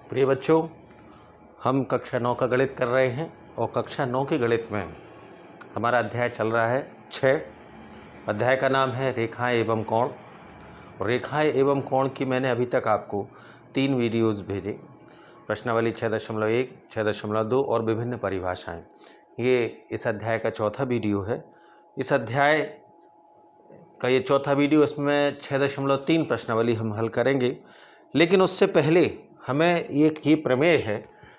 प्रिय बच्चों, हम कक्षा 9 का गणित कर रहे हैं और कक्षा 9 के गणित में हमारा अध्याय चल रहा है 6। अध्याय का नाम है रेखाएं एवं कोण। रेखाएं एवं कोण की मैंने अभी तक आपको 3 वीडियोस भेजे, प्रश्नावली 6.1, 6.2 और विभिन्न परिभाषाएं। ये इस अध्याय का चौथा वीडियो है। इस अध्याय का ये चौथा वीडियो, इसमें 6.3 प्रश्नावली हम हल करेंगे। लेकिन उससे पहले हमें एक ये प्रमेय है,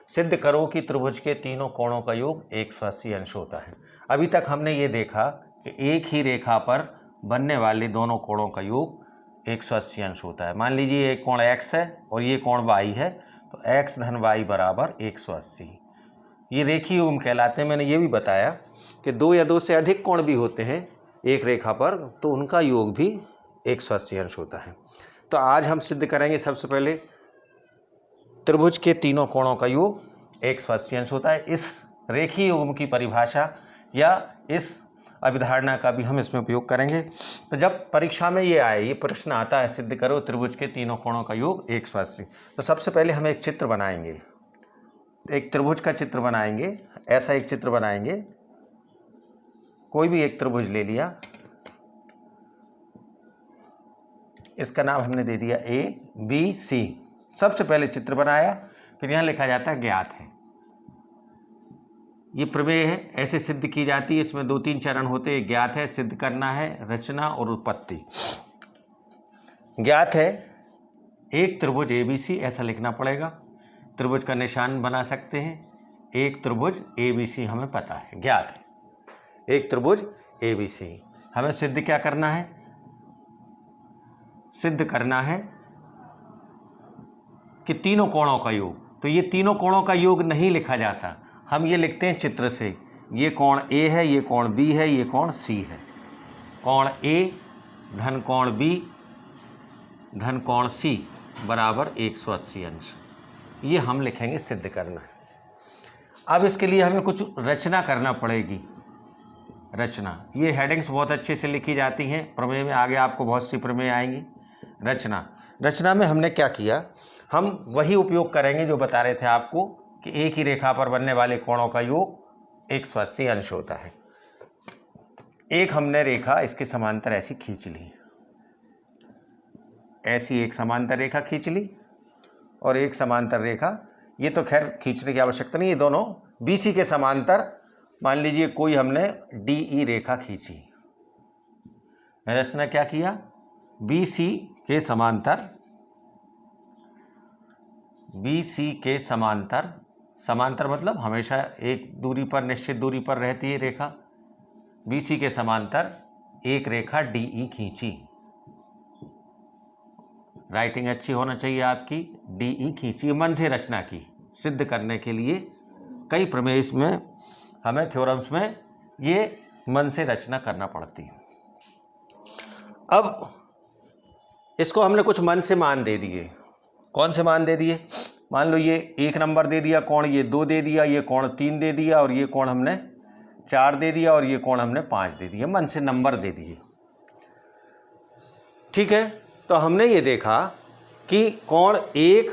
सिद्ध करो कि त्रिभुज के तीनों कोणों का योग 180 अंश होता है। अभी तक हमने ये देखा कि एक ही रेखा पर बनने वाले दोनों कोणों का योग 180 अंश होता है। मान लीजिए एक कोण x है और ये कोण y है, तो x धन y बराबर 180। ये रेखीय युग्म कहलाते हैं। मैंने ये भी बताया कि 2 या 2 से अधिक कोण भी होते हैं एक रेखा पर, तो उनका योग भी 180 अंश होता है। तो आज हम सिद्ध करेंगे सबसे पहले त्रिभुज के तीनों कोणों का योग 180 अंश होता है। इस रेखीय युग्म की परिभाषा या इस अभिधारणा का भी हम इसमें उपयोग करेंगे। तो जब परीक्षा में ये आए, ये प्रश्न आता है, सिद्ध करो त्रिभुज के तीनों कोणों का योग 180, तो सबसे पहले हम एक चित्र बनाएंगे, एक त्रिभुज का चित्र बनाएंगे। ऐसा एक चित्र बनाएंगे, कोई भी एक त्रिभुज ले लिया, इसका नाम हमने दे दिया ABC। सबसे पहले चित्र बनाया, फिर यहाँ लिखा जाता है ज्ञात है। ये प्रमेय है, ऐसे सिद्ध की जाती है। इसमें 2-3 चरण होते हैं। ज्ञात है, सिद्ध करना है, रचना और उत्पत्ति। ज्ञात है एक त्रिभुज ABC, ऐसा लिखना पड़ेगा। त्रिभुज का निशान बना सकते हैं। एक त्रिभुज ABC हमें पता है, ज्ञात है एक त्रिभुज ABC। हमें सिद्ध क्या करना है? सिद्ध करना है कि तीनों कोणों का योग। तो ये तीनों कोणों का योग नहीं लिखा जाता, हम ये लिखते हैं चित्र से। ये कोण A है, ये कोण B है, ये कोण C है। कोण A धन कोण B धन कोण C बराबर 180 अंश। ये हम लिखेंगे सिद्ध करना है। अब इसके लिए हमें कुछ रचना करना पड़ेगी। रचना, ये हेडिंग्स बहुत अच्छे से लिखी जाती हैं प्रमेय में। आगे आपको बहुत सी प्रमेय आएंगी। रचना में हमने क्या किया, हम वही उपयोग करेंगे जो बता रहे थे आपको कि एक ही रेखा पर बनने वाले कोणों का योग 180 अंश होता है। एक हमने रेखा इसके समांतर ऐसी खींच ली, ऐसी एक समांतर रेखा खींच ली, और एक समांतर रेखा, ये तो खैर खींचने की आवश्यकता नहीं, ये दोनों BC के समांतर, मान लीजिए कोई हमने DE रेखा खींची। रचना क्या किया, BC के समांतर, BC के समांतर, समांतर मतलब हमेशा एक दूरी पर, निश्चित दूरी पर रहती है रेखा। BC के समांतर एक रेखा DE खींची। राइटिंग अच्छी होना चाहिए आपकी। DE खींची, मन से रचना की। सिद्ध करने के लिए कई प्रमेय में हमें थ्योरम्स में ये मन से रचना करना पड़ती है। अब इसको हमने कुछ मन से मान दे दिए। कौन से मान दे दिए? मान लो ये 1 नंबर दे दिया कोण, ये 2 दे दिया, ये कोण 3 दे दिया, और ये कोण हमने 4 दे दिया, और ये कोण हमने 5 दे दिया। मन से नंबर दे दिए, ठीक है। तो हमने ये देखा कि कोण 1,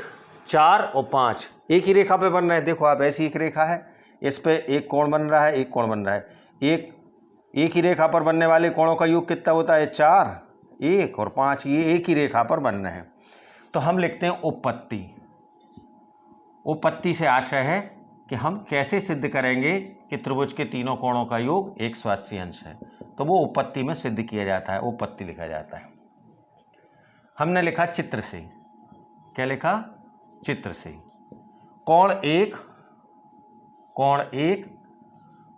4 और 5 एक ही रेखा पे बन रहे हैं। देखो आप, ऐसी एक रेखा है, इस पे एक कोण बन रहा है, एक कोण बन रहा है। एक ही रेखा पर बनने वाले कोणों का योग कितना होता है? 4, 1 और 5। ये एक ही रेखा पर बन रहे हैं। तो हम लिखते हैं उपपत्ति। उपपत्ति से आशय है कि हम कैसे सिद्ध करेंगे कि त्रिभुज के तीनों कोणों का योग 180 अंश है। तो वो उपपत्ति में सिद्ध किया जाता है, उपपत्ति लिखा जाता है। हमने लिखा चित्र से। क्या लिखा? चित्र से। कोण 1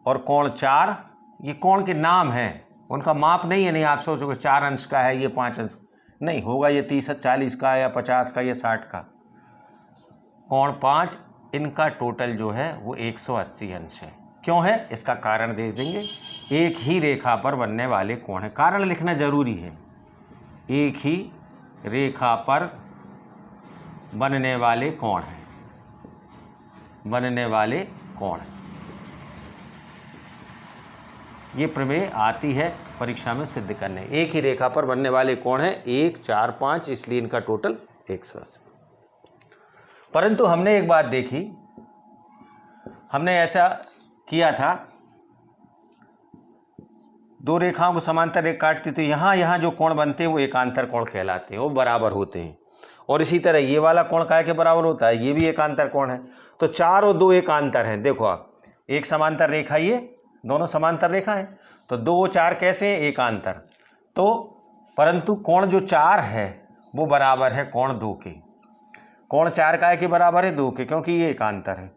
और कोण 4, ये कोण के नाम हैं, उनका माप नहीं है। नहीं आप सोचोगे 4 अंश का है, ये 5 अंश नहीं होगा, ये 30, 40 का या 50 का या 60 का। कोण 5, इनका टोटल जो है वो 180 अंश है। क्यों है? इसका कारण दे देंगे। एक ही रेखा पर बनने वाले कोण है, कारण लिखना जरूरी है। एक ही रेखा पर बनने वाले कोण हैं, बनने वाले कोण। ये प्रमेय आती है परीक्षा में सिद्ध करने। एक ही रेखा पर बनने वाले कोण हैं 1, 4, 5, इसलिए इनका टोटल 180। परंतु हमने एक बात देखी, हमने ऐसा किया था, दो रेखाओं को समांतर रेखा काटती तो यहाँ जो कोण बनते हैं वो एकांतर कोण कहलाते हैं, वो बराबर होते हैं। और इसी तरह ये वाला कोण काय के बराबर होता है, ये भी एकांतर कोण है। तो 4 और 2 एकांतर हैं। देखो आप, एक समांतर रेखा, ये दोनों समांतर रेखा है, तो 2 और 4 कैसे हैं, एकांतर। तो परंतु कोण जो 4 है वो बराबर है कोण 2 के। कोण 4 काय के बराबर है, 2 के, क्योंकि ये एकांतर है।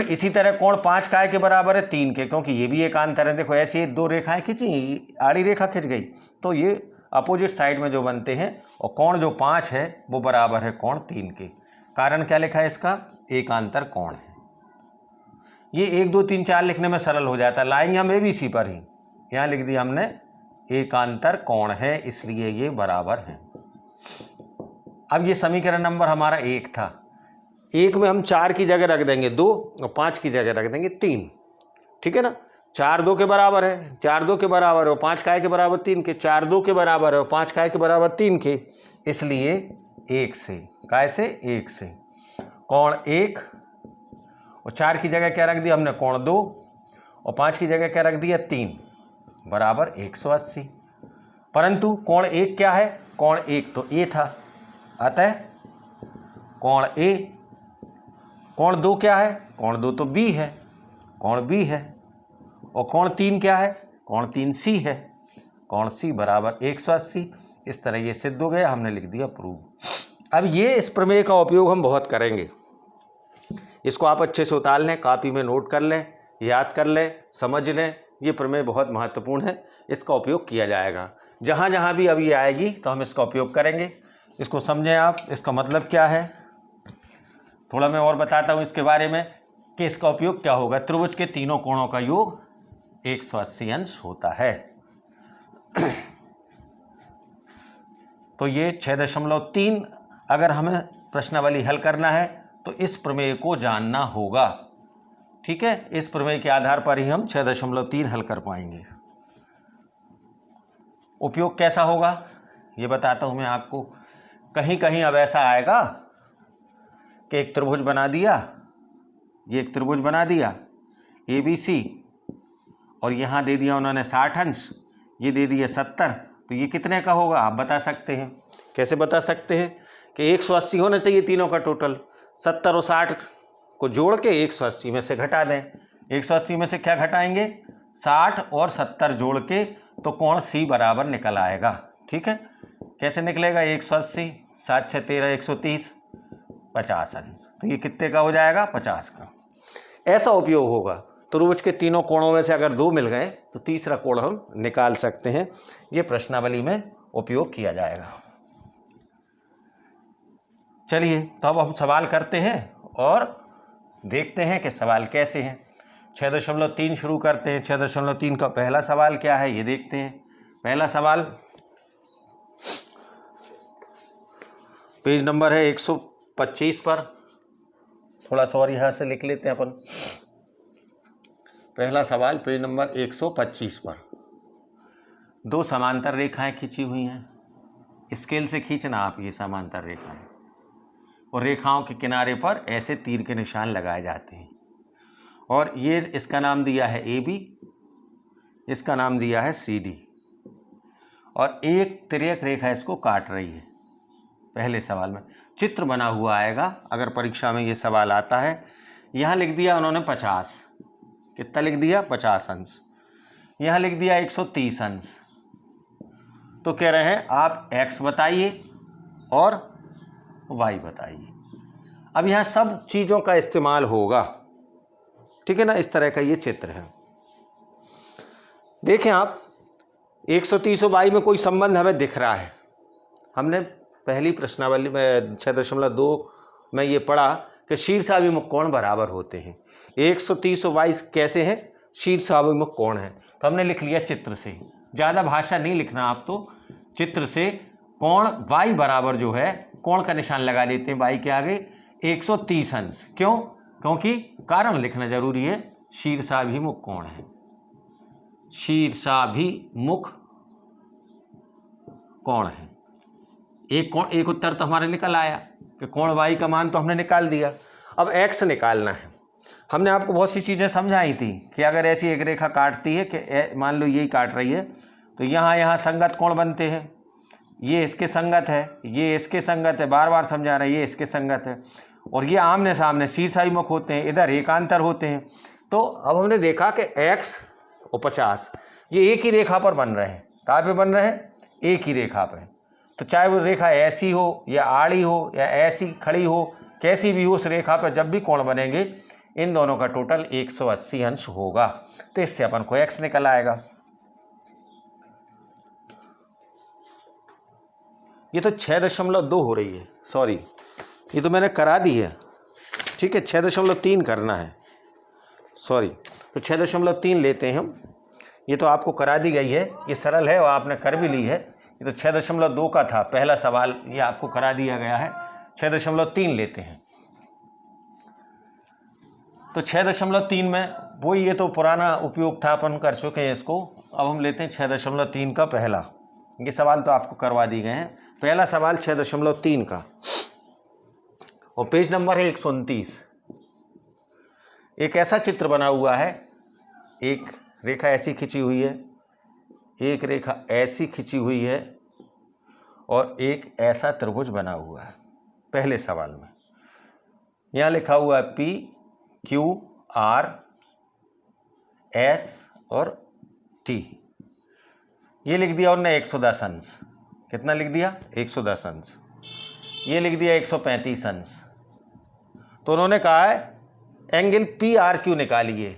इसी तरह कोण 5 काय के बराबर है, 3 के, क्योंकि ये भी एकांतर है। देखो ऐसे 2 रेखाएं खींची, आड़ी रेखा खिंच गई, तो ये अपोजिट साइड में जो बनते हैं, और कोण जो 5 है वो बराबर है कोण 3 के। कारण क्या लिखा है इसका, एकांतर कोण है। ये 1 2 3 4 लिखने में सरल हो जाता है, लाएंगे हम ABC पर ही। यहाँ लिख दिया हमने एकांतर कोण है, इसलिए ये बराबर है। अब ये समीकरण नंबर हमारा 1 था। 1 में हम 4 की जगह रख देंगे 2 और 5 की जगह रख देंगे 3, ठीक है ना। 4 2 के बराबर है, 4 2 के बराबर है, 5 काय के बराबर 3 के, 4 2 के बराबर है, 5 काय के बराबर 3 के, इसलिए 1 से, काय से, 1 से कोण 1, और 4 की जगह क्या रख दिया हमने, कोण 2, और 5 की जगह क्या रख दिया, 3, बराबर 180। परंतु कोण 1 क्या है, कोण 1 तो A था, अतः कोण A। कोण 2 क्या है, कोण 2 तो B है, कोण B है। और कोण 3 क्या है, कोण 3 C है, कोण C बराबर 180। इस तरह ये सिद्ध हो गया, हमने लिख दिया प्रूव। अब ये इस प्रमेय का उपयोग हम बहुत करेंगे, इसको आप अच्छे से उतार लें, कॉपी में नोट कर लें, याद कर लें, समझ लें। ये प्रमेय बहुत महत्वपूर्ण है, इसका उपयोग किया जाएगा जहाँ जहाँ भी अभी आएगी तो हम इसका उपयोग करेंगे। इसको समझें आप, इसका मतलब क्या है, थोड़ा मैं और बताता हूँ इसके बारे में कि इसका उपयोग क्या होगा। त्रिभुज के तीनों कोणों का योग 180 अंश होता है। तो ये 6.3, अगर हमें प्रश्नावली हल करना है तो इस प्रमेय को जानना होगा, ठीक है। इस प्रमेय के आधार पर ही हम 6.3 हल कर पाएंगे। उपयोग कैसा होगा ये बताता हूं मैं आपको। कहीं कहीं अब ऐसा आएगा कि एक त्रिभुज बना दिया, ये एक त्रिभुज बना दिया ABC, और यहाँ दे दिया उन्होंने 60 अंश, ये दे दिया 70, तो ये कितने का होगा आप बता सकते हैं। कैसे बता सकते हैं कि 180 होना चाहिए तीनों का टोटल, 70 और 60 को जोड़ के 180 में से घटा दें। 180 में से क्या घटाएंगे, 60 और 70 जोड़ के, तो कोण C बराबर निकल आएगा, ठीक है। कैसे निकलेगा, 180, 7 6 13, 130, 50 अंश, तो ये कितने का हो जाएगा, 50 का। ऐसा उपयोग होगा। त्रिभुज के तीनों कोणों में से अगर 2 मिल गए तो तीसरा कोण हम निकाल सकते हैं। ये प्रश्नावली में उपयोग किया जाएगा। चलिए तो अब हम सवाल करते हैं और देखते हैं कि सवाल कैसे हैं। 6.3 शुरू करते हैं। 6.3 का पहला सवाल क्या है ये देखते हैं। पहला सवाल पेज नंबर है 125 पर, थोड़ा सा और यहाँ से लिख लेते हैं अपन। पहला सवाल पेज नंबर 125 पर, दो समांतर रेखाएं खींची हुई हैं। स्केल से खींचना आप ये समांतर रेखाएं, और रेखाओं के किनारे पर ऐसे तीर के निशान लगाए जाते हैं। और ये इसका नाम दिया है AB, इसका नाम दिया है CD, और एक तिर्यक रेखा इसको काट रही है। पहले सवाल में चित्र बना हुआ आएगा, अगर परीक्षा में ये सवाल आता है। यहाँ लिख दिया उन्होंने 50, कितना लिख दिया, 50 अंश। यहाँ लिख दिया 130 अंश। तो कह रहे हैं आप X बताइए और Y बताइए। अब यहाँ सब चीज़ों का इस्तेमाल होगा, ठीक है ना। इस तरह का ये चित्र है। देखें आप, 130 और Y में कोई संबंध हमें दिख रहा है। हमने पहली प्रश्नावली में 6.2 में ये पढ़ा कि शीर्षाभिमुख कोण बराबर होते हैं। 130 और Y कैसे हैं, शीर्षाभिमुख कोण है। तो हमने लिख लिया चित्र से, ज़्यादा भाषा नहीं लिखना आप, तो चित्र से कोण Y बराबर जो है, कोण का निशान लगा देते हैं Y के आगे 130 अंश। क्यों, क्योंकि कारण लिखना जरूरी है, शीर्षाभिमुख कोण है। शीर्षाभिमुख कोण है। एक कोण, एक उत्तर तो हमारे निकल आया। कि कोण वाई का मान तो हमने निकाल दिया, अब x निकालना है। हमने आपको बहुत सी चीज़ें समझाई थी कि अगर ऐसी एक रेखा काटती है कि मान लो यही काट रही है तो यहाँ संगत कोण बनते हैं, ये इसके संगत है, ये इसके संगत है, बार बार समझा रहे हैं, ये इसके संगत है, और ये आमने सामने शीर्षाभिमुख होते हैं, इधर एकांतर होते हैं। तो अब हमने देखा कि x और 50 ये एक ही रेखा पर बन रहे हैं। कहाँ पे बन रहे हैं? एक ही रेखा पे। तो चाहे वो रेखा ऐसी हो या आड़ी हो या ऐसी खड़ी हो, कैसी भी हो, उस रेखा पर जब भी कोण बनेंगे इन दोनों का टोटल 180 अंश होगा। तो इससे अपन को x निकल आएगा। ये तो 6.2 हो रही है, सॉरी ये तो मैंने करा दी है, ठीक है, 6.3 करना है, सॉरी। तो 6.3 लेते हैं हम, ये तो आपको करा दी गई है, ये सरल है और आपने कर भी ली है। ये तो 6.2 का था पहला सवाल, ये आपको करा दिया गया है। 6.3 लेते हैं। तो 6.3 में वो ये तो पुराना उपयोग था, अपन कर चुके हैं इसको। अब हम लेते हैं 6.3 का पहला। ये सवाल तो आपको करवा दी गए हैं। पहला सवाल 6.3 का और पेज नंबर है 129। एक ऐसा चित्र बना हुआ है, एक रेखा ऐसी खिंची हुई है, एक रेखा ऐसी खिंची हुई है और एक ऐसा त्रिभुज बना हुआ है। पहले सवाल में यहाँ लिखा हुआ है P Q R S और T, ये लिख दिया उन्होंने 110 अंश। कितना लिख दिया? 110 अंश। ये लिख दिया 135 अंश। तो उन्होंने कहा है एंगल PRQ निकालिए।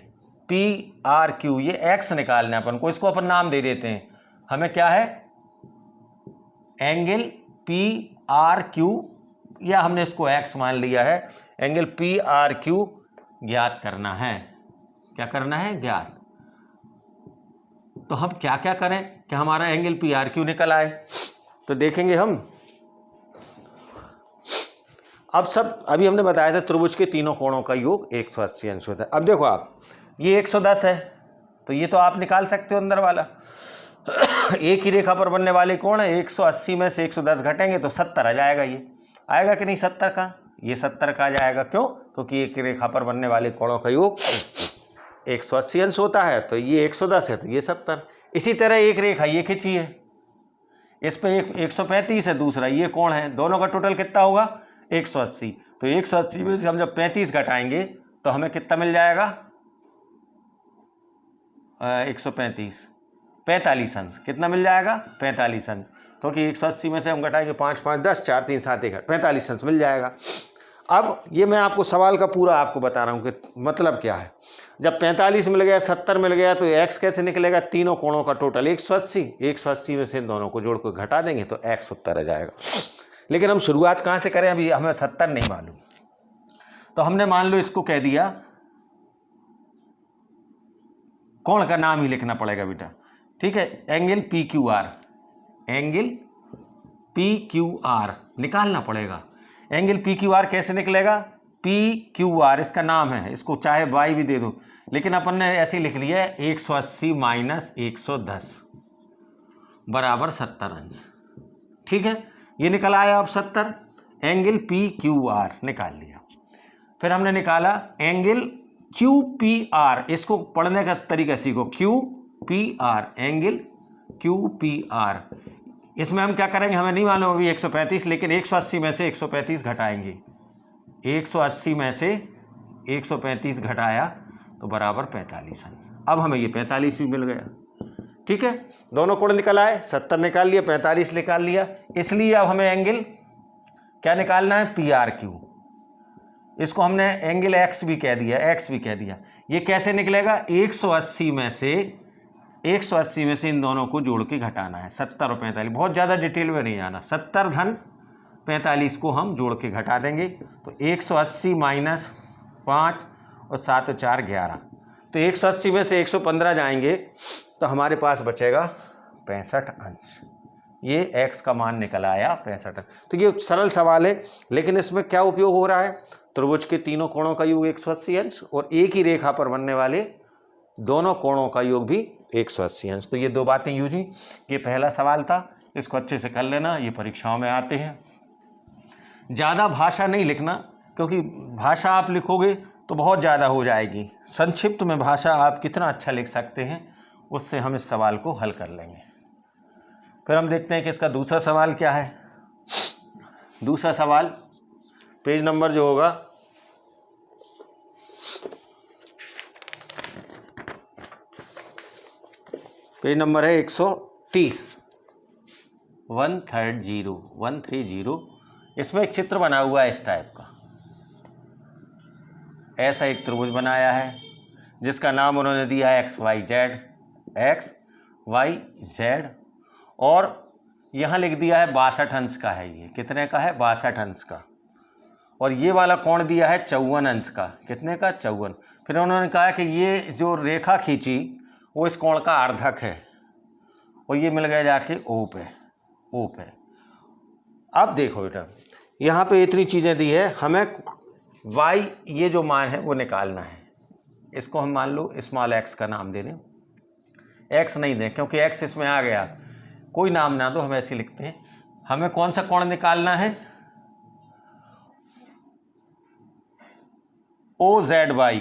PRQ ये x निकालना है अपन को, इसको अपन नाम दे देते हैं। हमें क्या है? एंगल PRQ, या हमने इसको x मान लिया है। एंगल PRQ ज्ञात करना है। क्या करना है? ज्ञात। तो हम क्या क्या करें कि हमारा एंगल PRQ निकल आए? तो देखेंगे हम। अब सब अभी हमने बताया था त्रिभुज के तीनों कोणों का योग 180 अंश होता है। अब देखो आप, ये 110 है तो ये तो आप निकाल सकते हो अंदर वाला। एक ही रेखा पर बनने वाले कोण है, 180 में से 110 घटेंगे तो 70 आ जाएगा। ये आएगा कि नहीं 70 का? ये 70 का आ जाएगा। क्यों? क्योंकि एक ही रेखा पर बनने वाले कोणों का योग 180 अंश होता है। तो ये 110 है तो ये 70। इसी तरह एक रेखा ये खींची है, इस पे एक 135 है, दूसरा ये कोण है, दोनों का टोटल कितना होगा? 180। तो 180 में से हम जब 35 घटाएंगे तो हमें कितना मिल जाएगा? 135 45 अंश। कितना मिल जाएगा? 45 अंश। क्योंकि 180 में से हम घटाएंगे 5 5 10 4 3 7 1 45 अंश मिल जाएगा। अब ये मैं आपको सवाल का पूरा आपको बता रहा हूँ कि मतलब क्या है। जब 45 मिल गया, 70 मिल गया, तो x कैसे निकलेगा? तीनों कोणों का टोटल 180। 180 में से इन दोनों को जोड़ कर घटा देंगे तो x उत्तर आ जाएगा। लेकिन हम शुरुआत कहाँ से करें? अभी हमें 70 नहीं मालूम, तो हमने मान लो इसको कह दिया, कोण का नाम ही लिखना पड़ेगा बेटा, ठीक है। एंगल PQR, एंगल PQR निकालना पड़ेगा। एंगल PQR कैसे निकलेगा? PQR इसका नाम है, इसको चाहे y भी दे दो, लेकिन अपन ने ऐसे लिख लिया है 180 माइनस 110 बराबर 70 अंश। ठीक है, ये निकल आया अब 70। एंगल PQR निकाल लिया। फिर हमने निकाला एंगल QPR, इसको पढ़ने का तरीका सीखो। QPR, एंगल QPR, इसमें हम क्या करेंगे हमें नहीं मालूम अभी 135, लेकिन 180 में से 135 घटाएंगे। 180 में से 135 घटाया तो बराबर 45 अंश। अब हमें ये 45 भी मिल गया। ठीक है, दोनों कोण निकल आए, 70 निकाल लिया, 45 निकाल लिया। इसलिए अब हमें एंगल क्या निकालना है? PRQ। इसको हमने एंगल x भी कह दिया, x भी कह दिया। ये कैसे निकलेगा? 180 में से इन दोनों को जोड़ के घटाना है। 70 और 45, बहुत ज़्यादा डिटेल में नहीं जाना। 70 धन 45 को हम जोड़ के घटा देंगे तो 180 माइनस 5 और 7 और 4 11। तो 180 में से 115 जाएंगे तो हमारे पास बचेगा 65 अंश। ये x का मान निकल आया 65 अंश। तो ये सरल सवाल है, लेकिन इसमें क्या उपयोग हो रहा है? त्रिभुज के तीनों कोणों का योग 180 अंश और एक ही रेखा पर बनने वाले दोनों कोणों का योग भी 180 अंश। तो ये दो बातें यूज हुई। ये पहला सवाल था, इसको अच्छे से कर लेना, ये परीक्षाओं में आते हैं। ज़्यादा भाषा नहीं लिखना, क्योंकि भाषा आप लिखोगे तो बहुत ज़्यादा हो जाएगी। संक्षिप्त में भाषा आप कितना अच्छा लिख सकते हैं, उससे हम इस सवाल को हल कर लेंगे। फिर हम देखते हैं कि इसका दूसरा सवाल क्या है। दूसरा सवाल पेज नंबर जो होगा पेज नंबर है 130, 130। इसमें एक चित्र बना हुआ है इस टाइप का। ऐसा एक त्रिभुज बनाया है जिसका नाम उन्होंने दिया है XYZ, और यहाँ लिख दिया है 62 अंश का है। ये कितने का है? 62 अंश का। और ये वाला कोण दिया है 54 अंश का। कितने का? 54। फिर उन्होंने कहा कि ये जो रेखा खींची वो इस कोण का अर्धक है, और ये मिल गया जाके O पे। अब देखो बेटा, यहाँ पे इतनी चीज़ें दी है, हमें y ये जो मान है वो निकालना है। इसको हम मान लो स्मॉल x का नाम दे दें, x नहीं दें क्योंकि x इसमें आ गया, कोई नाम ना दो, हम ऐसे लिखते हैं। हमें कौन सा कोण निकालना है? OZY,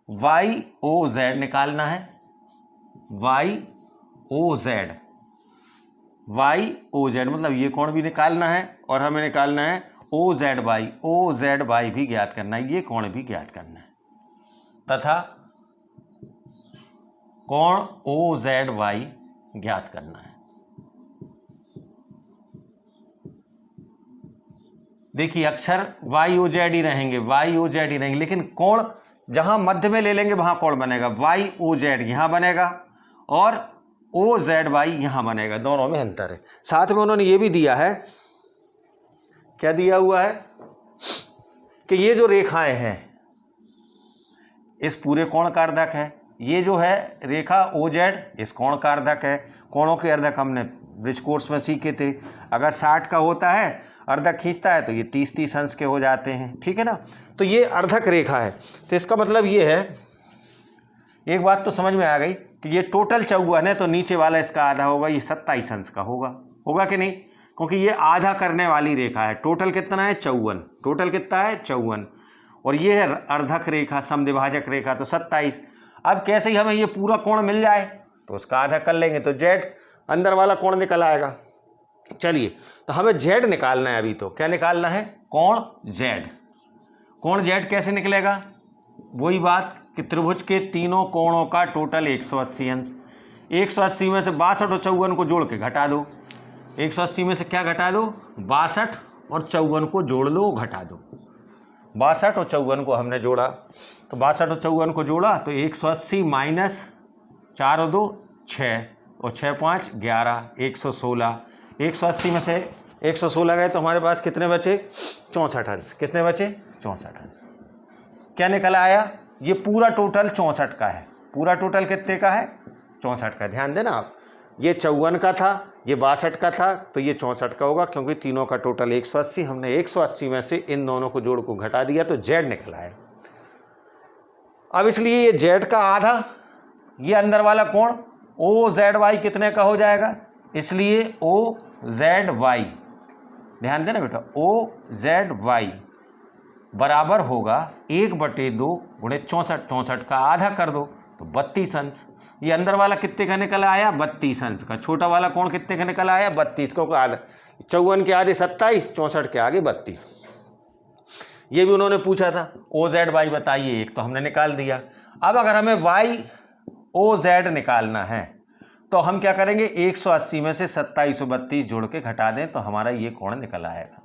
YOZ निकालना है। YOZ मतलब ये कोण भी निकालना है, और हमें निकालना है OZY भी ज्ञात करना है, ये कोण भी ज्ञात करना है, तथा कोण OZY ज्ञात करना है। देखिए अक्षर YOZ ही रहेंगे, लेकिन कोण जहां मध्य में ले लेंगे वहां कोण बनेगा। YOZ यहां बनेगा और OZY यहां बनेगा, दोनों में अंतर है। साथ में उन्होंने ये भी दिया है, क्या दिया हुआ है कि ये जो रेखाएं हैं इस पूरे कोण का अर्धक है। ये जो है रेखा OZ इस कोण का अर्धक है। कोणों के अर्धक हमने ब्रिज कोर्स में सीखे थे। अगर 60 का होता है अर्धक खींचता है तो ये 30-30 अंश के हो जाते हैं, ठीक है ना। तो ये अर्धक रेखा है, तो इसका मतलब ये है, एक बात तो समझ में आ गई कि ये टोटल 54 है, तो नीचे वाला इसका आधा होगा, ये 27 अंश का होगा कि नहीं, क्योंकि ये आधा करने वाली रेखा है। टोटल कितना है? 54। टोटल कितना है? 54। और ये है अर्धक रेखा, समद्विभाजक रेखा, तो 27। अब कैसे ही हमें ये पूरा कोण मिल जाए तो उसका आधा कर लेंगे, तो Z अंदर वाला कोण निकल आएगा। चलिए, तो हमें Z निकालना है अभी। तो क्या निकालना है? कोण Z। कोण Z कैसे निकलेगा? वही बात कि त्रिभुज के तीनों कोणों का टोटल 180 अंश। 180 में से 62 और 54 को जोड़ के घटा दो। 180 में से क्या घटा दो? 62 और 54 को जोड़ लो, घटा दो। 62 और 54 को हमने जोड़ा, तो 62 और 54 को जोड़ा तो 180 माइनस 4 और 2 6 और 6 5 11, 116। 180 में से 116 गए तो हमारे पास कितने बचे? 64 अंश। कितने बचे? 64 अंश। क्या निकल आया? ये पूरा टोटल 64 का है। पूरा टोटल कितने का है? 64 का। ध्यान देना आप, ये 54 का था, ये 62 का था, तो ये 64 का होगा, क्योंकि तीनों का टोटल 180। हमने 180 में से इन दोनों को जोड़ को घटा दिया तो Z निकल आया। अब इसलिए ये Z का आधा, ये अंदर वाला कोण OZY कितने का हो जाएगा? इसलिए OZY, ध्यान देना बेटा, OZY बराबर होगा 1/2 गुणे 64। 64 का आधा कर दो तो 32 अंश। ये अंदर वाला कितने का निकल आया? 32 अंश का। छोटा वाला कोण कितने का निकल आया? 32 का आधा। 54 के आधे 27, 64 के आगे 32। ये भी उन्होंने पूछा था, OZY बताइए, एक तो हमने निकाल दिया। अब अगर हमें YOZ निकालना है तो हम क्या करेंगे? 180 में से 27 और 32 जोड़ के घटा दें तो हमारा ये कोण निकल आएगा,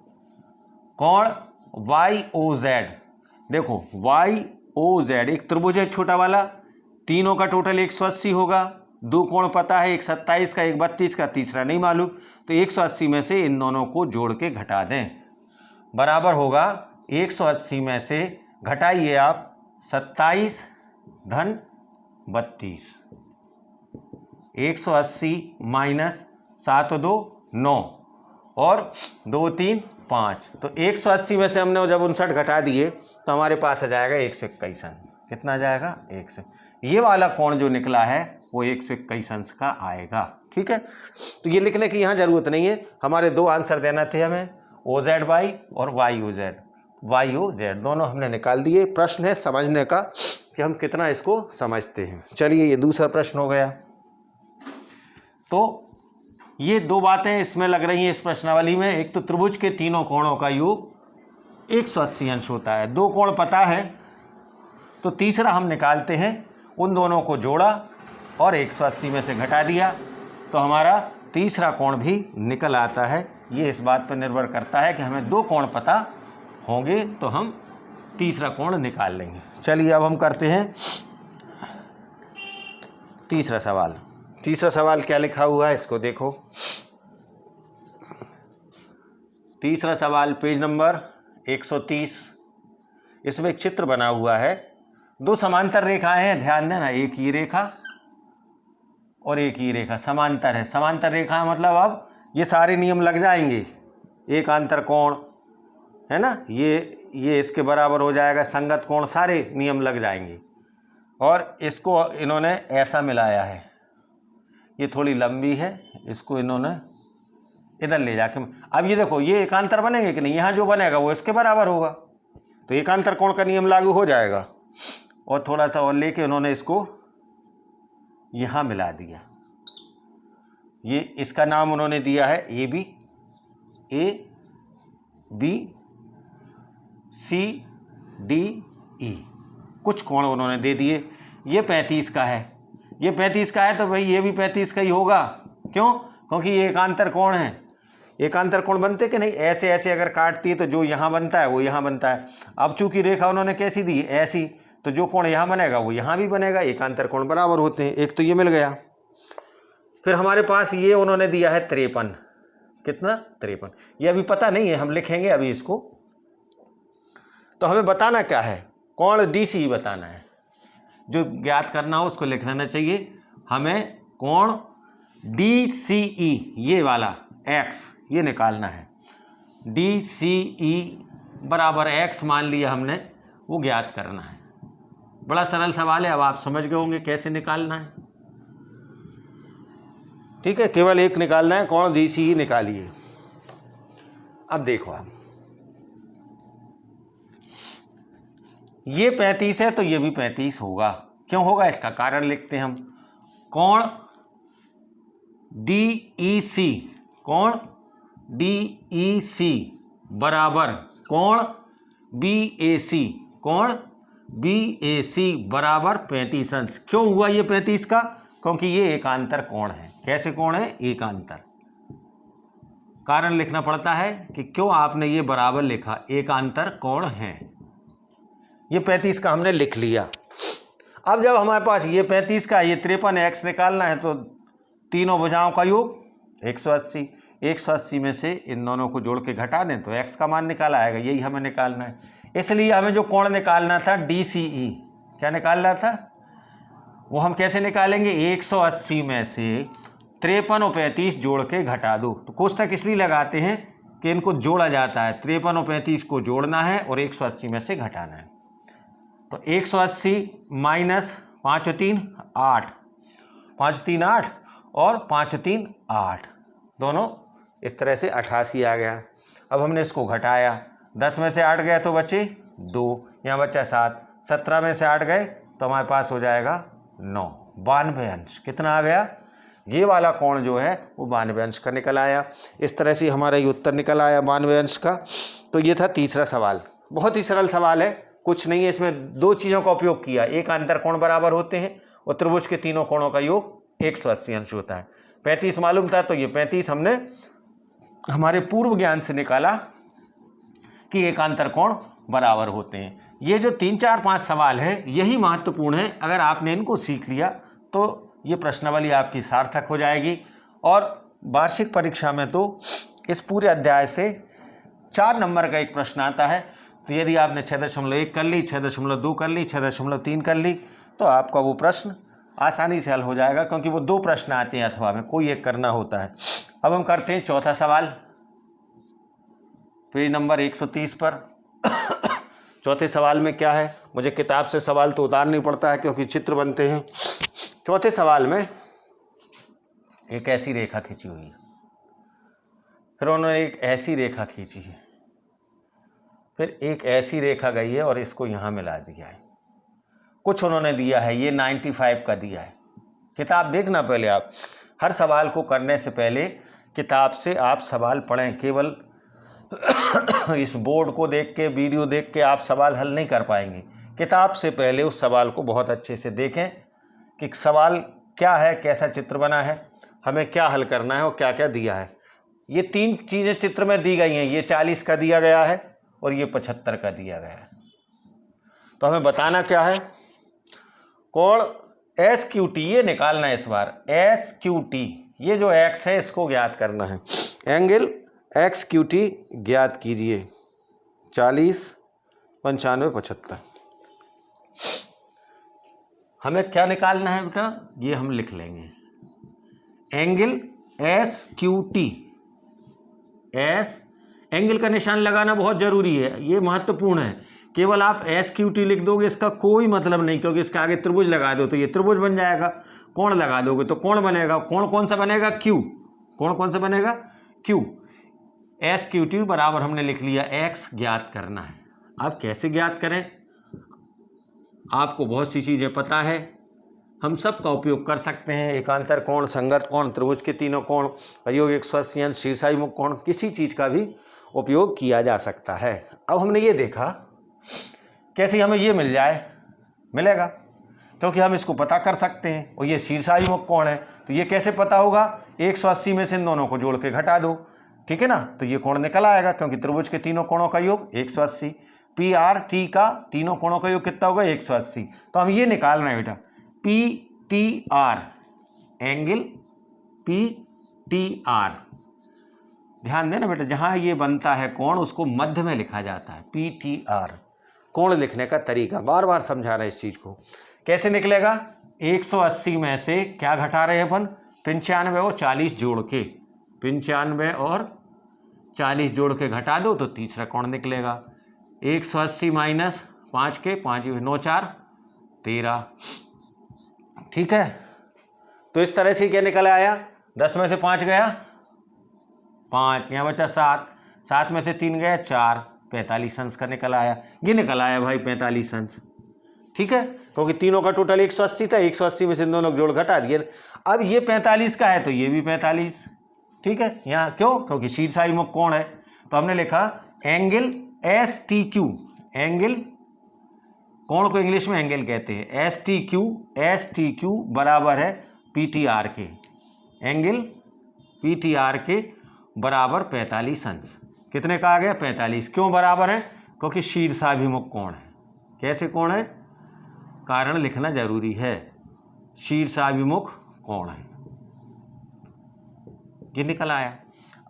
कोण YOZ। देखो YOZ एक त्रिभुज है छोटा वाला, तीनों का टोटल 180 होगा। दो कोण पता है, एक 27 का, एक 32 का, तीसरा नहीं मालूम, तो 180 में से इन दोनों को जोड़ के घटा दें, बराबर होगा 180 में से घटाइए आप 27 धन 32। 180 माइनस 7 और 2 9 और 2 3 5, तो 180 में से हमने जब 59 घटा दिए तो हमारे पास आ जाएगा 121 अंश। कितना आ जाएगा? 100। ये वाला कोण जो निकला है वो 121 अंश का आएगा। ठीक है, तो ये लिखने की यहाँ ज़रूरत नहीं है, हमारे दो आंसर देना थे हमें, OZY और YOZ दोनों हमने निकाल दिए। प्रश्न है समझने का कि हम कितना इसको समझते हैं। चलिए ये दूसरा प्रश्न हो गया। तो ये दो बातें इसमें लग रही हैं इस प्रश्नावली में, एक तो त्रिभुज के तीनों कोणों का योग 180 अंश होता है, दो कोण पता है तो तीसरा हम निकालते हैं, उन दोनों को जोड़ा और 180 में से घटा दिया तो हमारा तीसरा कोण भी निकल आता है। ये इस बात पर निर्भर करता है कि हमें दो कोण पता होंगे तो हम तीसरा कोण निकाल लेंगे। चलिए अब हम करते हैं तीसरा सवाल। तीसरा सवाल क्या लिखा हुआ है इसको देखो। तीसरा सवाल पेज नंबर 130। इसमें एक चित्र बना हुआ है, दो समांतर रेखाएं हैं, ध्यान देना, एक ये रेखा और एक ये रेखा समांतर है। समांतर रेखा मतलब अब ये सारे नियम लग जाएंगे, एक अंतर कोण है ना, ये इसके बराबर हो जाएगा, संगत कोण, सारे नियम लग जाएंगे। और इसको इन्होंने ऐसा मिलाया है, ये थोड़ी लंबी है, इसको इन्होंने इधर ले जाके, अब ये देखो ये एकांतर बनेंगे कि नहीं, यहाँ जो बनेगा वो इसके बराबर होगा, तो एकांतर कोण का नियम लागू हो जाएगा। और थोड़ा सा और लेके उन्होंने इसको यहाँ मिला दिया, ये इसका नाम उन्होंने दिया है AB CDE, कुछ कोण उन्होंने दे दिए। ये 35 का है, ये 35 का है तो भाई ये भी 35 का ही होगा। क्यों? क्योंकि ये एकांतर कोण है। एकांतर कोण बनते कि नहीं, ऐसे ऐसे अगर काटती है तो जो यहाँ बनता है वो यहाँ बनता है। अब चूंकि रेखा उन्होंने कैसी दी, ऐसी, तो जो कोण यहाँ बनेगा वो यहाँ भी बनेगा, एकांतर कोण बराबर होते हैं। एक तो ये मिल गया। फिर हमारे पास ये उन्होंने दिया है 53, कितना 53, ये अभी पता नहीं है, हम लिखेंगे अभी इसको। तो हमें बताना क्या है, कोण DCE बताना है, जो ज्ञात करना हो उसको लिख लेना चाहिए। हमें कोण DCE ये वाला x ये निकालना है, DCE बराबर x मान लिया हमने, वो ज्ञात करना है। बड़ा सरल सवाल है, अब आप समझ गए होंगे कैसे निकालना है। ठीक है, केवल एक निकालना है, कोण DCE निकालिए। अब देखो आप, ये 35 है तो ये भी 35 होगा। क्यों होगा इसका कारण लिखते हैं हम। कोण DEC, कोण DEC बराबर कोण BAC, कोण BAC बराबर 35 अंश। क्यों हुआ ये 35 का? क्योंकि ये एकांतर कोण है। कैसे कोण है? एकांतर। कारण लिखना पड़ता है कि क्यों आपने ये बराबर लिखा, एकांतर कोण है। ये 35 का हमने लिख लिया। अब जब हमारे पास ये 35 का, ये 53x निकालना है तो तीनों भुजाओं का योग 180, 180 में से इन दोनों को जोड़ के घटा दें तो x का मान निकाला आएगा, यही हमें निकालना है। इसलिए हमें जो कोण निकालना था DCE, क्या निकालना था वो हम कैसे निकालेंगे, 180 में से 53 और 35 जोड़ के घटा दो। तो कोष्टक इसलिए लगाते हैं कि इनको जोड़ा जाता है, 53 और 35 को जोड़ना है और 180 में से घटाना है। तो 180 माइनस 5 और 3 8, 5 3 8 और 5 3 8, दोनों इस तरह से 88 आ गया। अब हमने इसको घटाया, 10 में से 8 गए तो बचे 2, यहाँ बचा 7, 17 में से 8 गए तो हमारे पास हो जाएगा 9, 92 अंश। कितना आ गया? ये वाला कोण जो है वो 92 अंश का निकल आया। इस तरह से हमारा ये उत्तर निकल आया 92 अंश का। तो ये था तीसरा सवाल, बहुत ही सरल सवाल है, कुछ नहीं है इसमें। दो चीज़ों का उपयोग किया, एक अंतर कोण बराबर होते हैं और त्रिभुज के तीनों कोणों का योग 180 अंश होता है। 35 मालूम था तो ये 35 हमने हमारे पूर्व ज्ञान से निकाला कि एकांतर कोण बराबर होते हैं। ये जो 3 4 5 सवाल है यही महत्वपूर्ण है। अगर आपने इनको सीख लिया तो ये प्रश्नावली आपकी सार्थक हो जाएगी। और वार्षिक परीक्षा में तो इस पूरे अध्याय से 4 नंबर का एक प्रश्न आता है। तो यदि आपने 6.1 कर ली, 6.2 कर ली, 6.3 कर ली तो आपका वो प्रश्न आसानी से हल हो जाएगा, क्योंकि वो 2 प्रश्न आते हैं अथवा में कोई एक करना होता है। अब हम करते हैं चौथा सवाल पेज नंबर 130 पर। चौथे सवाल में क्या है, मुझे किताब से सवाल तो उतारना ही पड़ता है क्योंकि चित्र बनते हैं। चौथे सवाल में एक ऐसी रेखा खींची हुई है, फिर उन्होंने एक ऐसी रेखा खींची है, फिर एक ऐसी रेखा गई है और इसको यहाँ मिला दिया है। कुछ उन्होंने दिया है, ये 95 का दिया है। किताब देखना पहले आप, हर सवाल को करने से पहले किताब से आप सवाल पढ़ें। केवल इस बोर्ड को देख के, वीडियो देख के आप सवाल हल नहीं कर पाएंगे। किताब से पहले उस सवाल को बहुत अच्छे से देखें कि सवाल क्या है, कैसा चित्र बना है, हमें क्या हल करना है और क्या क्या दिया है। ये 3 चीज़ें चित्र में दी गई हैं। ये 40 का दिया गया है और ये 75 का दिया गया है। तो हमें बताना क्या है, कोण SQT ये निकालना है इस बार। SQT ये जो x है इसको ज्ञात करना है। एंगल XQT ज्ञात कीजिए। 40, 95, 75। हमें क्या निकालना है बेटा, ये हम लिख लेंगे। एंगल SQT, एंगल का निशान लगाना बहुत जरूरी है, ये महत्वपूर्ण है। केवल आप SQT लिख दोगे इसका कोई मतलब नहीं, क्योंकि इसके आगे त्रिभुज लगा दो तो ये त्रिभुज बन जाएगा। कोण लगा दोगे तो कोण बनेगा। कोण कौन सा बनेगा, Q। कोण कौन सा बनेगा, Q। SQT बराबर हमने लिख लिया, x ज्ञात करना है। अब कैसे ज्ञात करें, आपको बहुत सी चीज़ें पता है, हम सब का उपयोग कर सकते हैं। एकांतर कोण, संगत कोण, त्रिभुज के तीनों कोण, अयोग 180 अंश, शीर्षाभिमुख कोण, किसी चीज़ का भी उपयोग किया जा सकता है। अब हमने ये देखा कैसे हमें ये मिल जाए, मिलेगा क्योंकि हम इसको पता कर सकते हैं। और ये शीर्षाभिमुख कोण है तो ये कैसे पता होगा, 180 में से इन दोनों को जोड़ के घटा दो, ठीक है ना, तो ये कोण निकल आएगा क्योंकि त्रिभुज के तीनों कोणों का योग 180। PRT का तीनों कोणों का योग कितना होगा, 180। तो हम ये निकाल रहे हैं बेटा, PTR, एंगल PTR। ध्यान देना बेटा, जहां ये बनता है कोण उसको मध्य में लिखा जाता है, PTR। कोण लिखने का तरीका बार बार समझा रहे हैं इस चीज को। कैसे निकलेगा, 180 में से क्या घटा रहे हैं अपन, 95 और 40 जोड़ के, 95 और 40 जोड़ के घटा दो तो तीसरा कोण निकलेगा। 180 माइनस 5 के 5 9 4 13, ठीक है। तो इस तरह से क्या निकल आया, 10 में से 5 गया 5, यहाँ बचा 7, 7 में से 3 गया 4, 45 अंश का निकल आया। ये निकल आया भाई 45 अंश, ठीक है, क्योंकि तीनों का टोटल 180 था, 180 में से दोनों जोड़ घटा दिए। अब ये 45 का है तो ये भी 45, ठीक है। यहाँ क्यों, क्योंकि शीर्षाभिमुख कोण है तो हमने लिखा एंगल STQ। एंगल, कोण को इंग्लिश में एंगल कहते हैं, STQ बराबर है PTR के। एंगल PTR के बराबर 45 अंश। कितने का आ गया, 45। क्यों बराबर है, क्योंकि शीर्षाभिमुख कोण है। कैसे कोण है, कारण लिखना जरूरी है, शीर्षाभिमुख कोण है, ये निकल आया।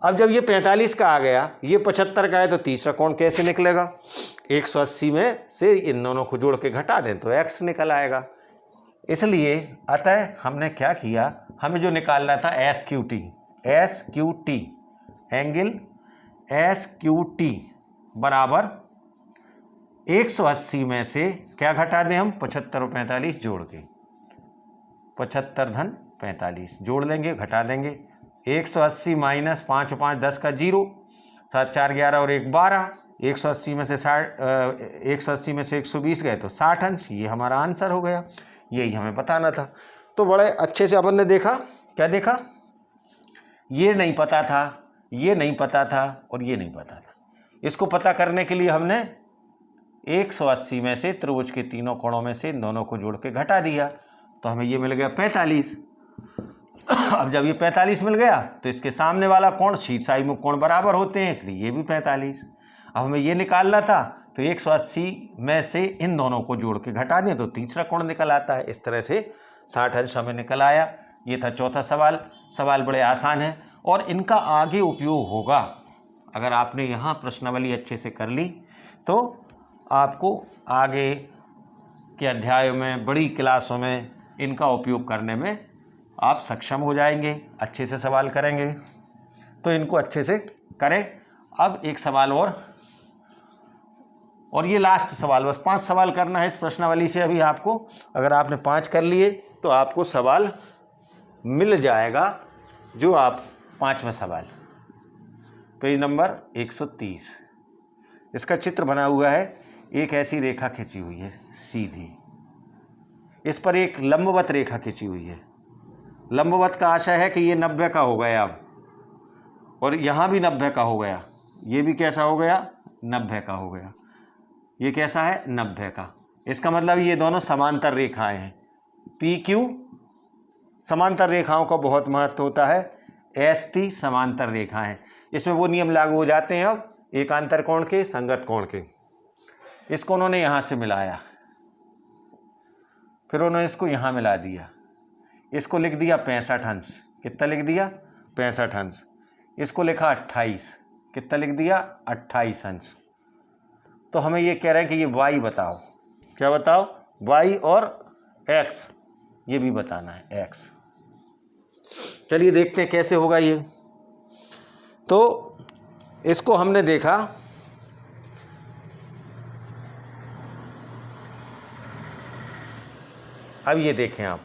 अब जब ये 45 का आ गया, ये 75 का है तो तीसरा कोण कैसे निकलेगा, 180 में से इन दोनों को जोड़ के घटा दें तो x निकल आएगा। इसलिए अतः हमने क्या किया, हमें जो निकालना था SQT, एंगल SQT बराबर 180 में से क्या घटा दें हम, 75 और 45 जोड़ के, 75 धन 45 जोड़ लेंगे, घटा देंगे। 180 माइनस 5 और 5 10 का 0, 7 4 11 और 1 12, 180 में से 180 में से 120 गए तो 60 अंश। ये हमारा आंसर हो गया, यही हमें बताना था। तो बड़े अच्छे से अपन ने देखा, क्या देखा, ये नहीं पता था, ये नहीं पता था और ये नहीं पता था। इसको पता करने के लिए हमने 180 में से त्रिभुज के तीनों कोणों में से इन दोनों को जोड़ के घटा दिया तो हमें ये मिल गया 45। अब जब ये 45 मिल गया तो इसके सामने वाला कोण शीर्षाभिमुख कोण बराबर होते हैं, इसलिए ये भी 45। अब हमें ये निकालना था तो 180 में से इन दोनों को जोड़ के घटा दें तो तीसरा कोण निकल आता है। इस तरह से 60 अंश हमें निकल आया। ये था चौथा सवाल। सवाल बड़े आसान है और इनका आगे उपयोग होगा। अगर आपने यहाँ प्रश्नावली अच्छे से कर ली तो आपको आगे के अध्यायों में, बड़ी क्लासों में इनका उपयोग करने में आप सक्षम हो जाएंगे, अच्छे से सवाल करेंगे। तो इनको अच्छे से करें। अब एक सवाल और और ये लास्ट सवाल, बस 5 सवाल करना है इस प्रश्नावली से अभी आपको। अगर आपने 5 कर लिए तो आपको सवाल मिल जाएगा, जो आप 5वां सवाल, पेज नंबर 130। इसका चित्र बना हुआ है, एक ऐसी रेखा खींची हुई है सीधी, इस पर एक लंबवत रेखा खींची हुई है। लंबवत का आशय है कि ये 90 का हो गया अब, और यहाँ भी 90 का हो गया, ये भी कैसा हो गया, 90 का हो गया, ये कैसा है, 90 का। इसका मतलब ये दोनों समांतर रेखाएं हैं। पी क्यू, समांतर रेखाओं का बहुत महत्व होता है। एस टी समांतर रेखाएं, इसमें वो नियम लागू हो जाते हैं अब एकांतर कोण के, संगत कोण के। इसको उन्होंने यहाँ से मिलाया, फिर उन्होंने इसको यहाँ मिला दिया, इसको लिख दिया 65 अंश। कितना लिख दिया, 65 अंश। इसको लिखा 28, कितना लिख दिया, 28 अंश। तो हमें ये कह रहे हैं कि ये y बताओ, क्या बताओ, y और x, ये भी बताना है x। चलिए देखते हैं कैसे होगा ये। तो इसको हमने देखा, अब ये देखें आप,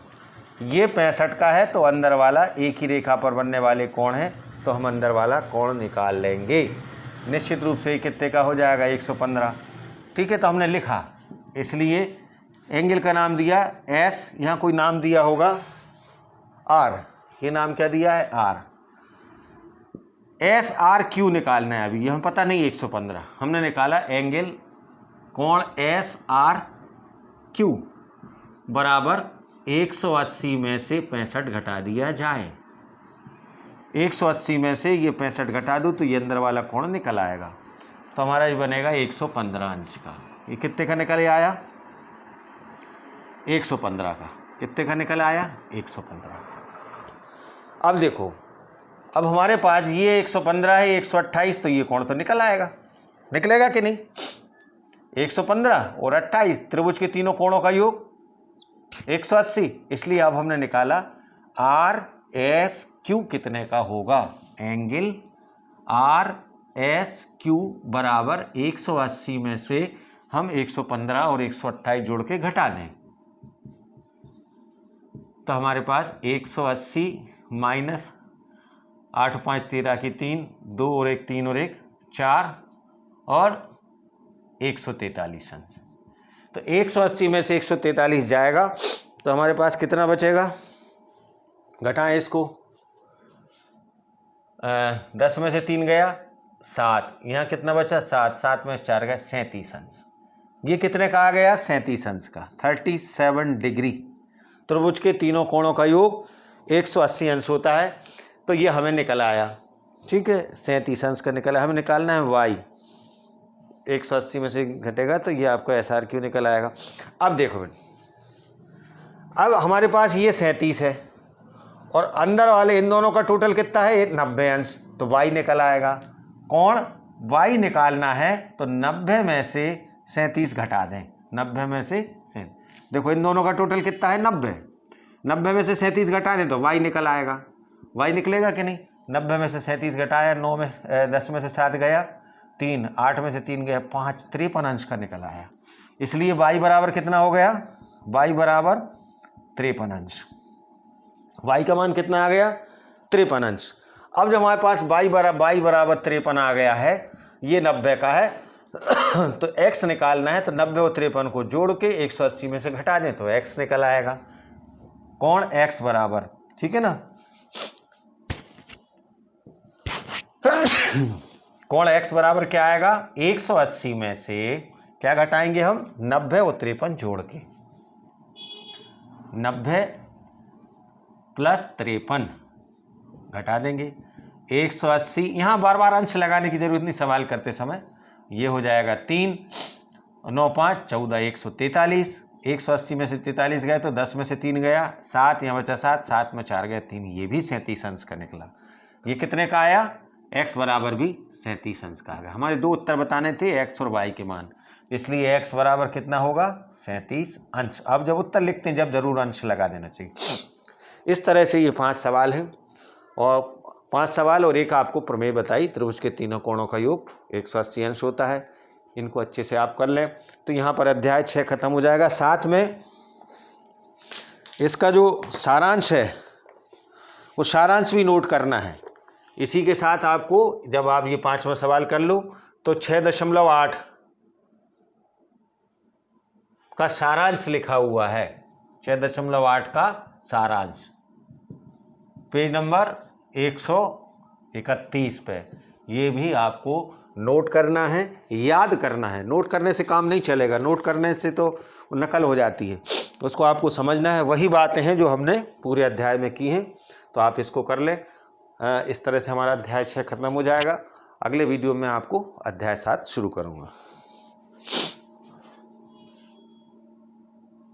ये 65 का है तो अंदर वाला एक ही रेखा पर बनने वाले कोण है, तो हम अंदर वाला कोण निकाल लेंगे। निश्चित रूप से कितने का हो जाएगा, 115। ठीक है, तो हमने लिखा, इसलिए एंगल का नाम दिया S, यहाँ कोई नाम दिया होगा R, ये नाम क्या दिया है, R। एस आर क्यू निकालना है अभी, ये हमें पता नहीं 115, हमने निकाला एंगल कोण एस आर क्यू बराबर 180 में से 65 घटा दिया जाए। 180 में से ये 65 घटा दूँ तो ये अंदर वाला कोण निकल आएगा, तो हमारा ये बनेगा 115 अंश का। ये कितने का निकल आया, 115 का। कितने का निकल आया, 115। अब देखो, अब हमारे पास ये 115 है, 128, तो ये कोण तो निकल आएगा, निकलेगा कि नहीं। 115 और 28, त्रिभुज के तीनों कोणों का योग 180, इसलिए अब हमने निकाला आर एस क्यू कितने का होगा। एंगल आर एस क्यू बराबर 180 में से हम 115 और 128 जोड़ के घटा दें, तो हमारे पास 180 माइनस 8 5 13 की 3, 2 और 1 3 और 1 4 और 143 अंश। तो 180 में से 143 जाएगा, तो हमारे पास कितना बचेगा, घटाएं इसको, 10 में से 3 गया 7, यहाँ कितना बचा 7, 7 में से 4 गया 37 अंश। ये कितने का आ गया, 37 अंश का, 37 डिग्री। त्रिभुज के तीनों कोणों का योग 180 अंश होता है, तो ये हमें निकल आया। ठीक है, 37 अंश का निकला, हमें निकालना है y। 180 में से घटेगा तो ये आपका एस आर क्यू निकल आएगा। अब देखो, अब हमारे पास ये 37 है और अंदर वाले इन दोनों का टोटल कितना है, 90 अंश, तो y निकल आएगा। कोण y निकालना है तो 90 में से 37 घटा दें, 90 में से 37। देखो इन दोनों का टोटल कितना है, 90, 90 में से 37 घटा दें तो y निकल आएगा। y निकलेगा कि नहीं, 90 में से 37 घटाया, 9 में 10 में से 7 गया 3, 8 में से 3 गया 5, 53 अंश का निकल आया। इसलिए y बराबर कितना हो गया, y बराबर 53 अंश। y का मान कितना आ गया, 53 अंश। अब जब हमारे पास y बराबर 53 आ गया है, ये 90 का है तो x निकालना है, तो 90 और 53 को जोड़ के 180 में से घटा दें तो x निकल आएगा। कोण x बराबर, ठीक है ना, कोण x बराबर क्या आएगा, 180 में से क्या घटाएंगे हम, 90 और 53 जोड़ के, 90 प्लस 53 घटा देंगे 180। यहाँ बार बार अंश लगाने की जरूरत नहीं सवाल करते समय, ये हो जाएगा 3, 9 5 14, 143। 180 में से 43 गए तो 10 में से 3 गया 7, यहाँ बचा 7, 7 में 4 गया 3, ये भी 37 अंश का निकला। ये कितने का आया, x बराबर भी 37 अंश का आ गया। हमारे दो उत्तर बताने थे x और y के मान, इसलिए x बराबर कितना होगा, 37 अंश। अब जब उत्तर लिखते हैं जब जरूर अंश लगा देना चाहिए। इस तरह से ये 5 सवाल हैं, और 5 सवाल और एक आपको प्रमेय बताई, त्रिभुज के तीनों कोणों का योग 180 अंश होता है। इनको अच्छे से आप कर लें तो यहाँ पर अध्याय 6 खत्म हो जाएगा। साथ में इसका जो सारांश है वो सारांश भी नोट करना है। इसी के साथ आपको जब आप ये 5वां सवाल कर लो तो 6.8 का सारांश लिखा हुआ है, 6.8 का सारांश, पेज नंबर 131 पे। ये भी आपको नोट करना है, याद करना है। नोट करने से काम नहीं चलेगा, नोट करने से तो नकल हो जाती है, उसको आपको समझना है। वही बातें हैं जो हमने पूरे अध्याय में की हैं, तो आप इसको कर लें। इस तरह से हमारा अध्याय 6 खत्म हो जाएगा। अगले वीडियो में आपको अध्याय 7 शुरू करूँगा।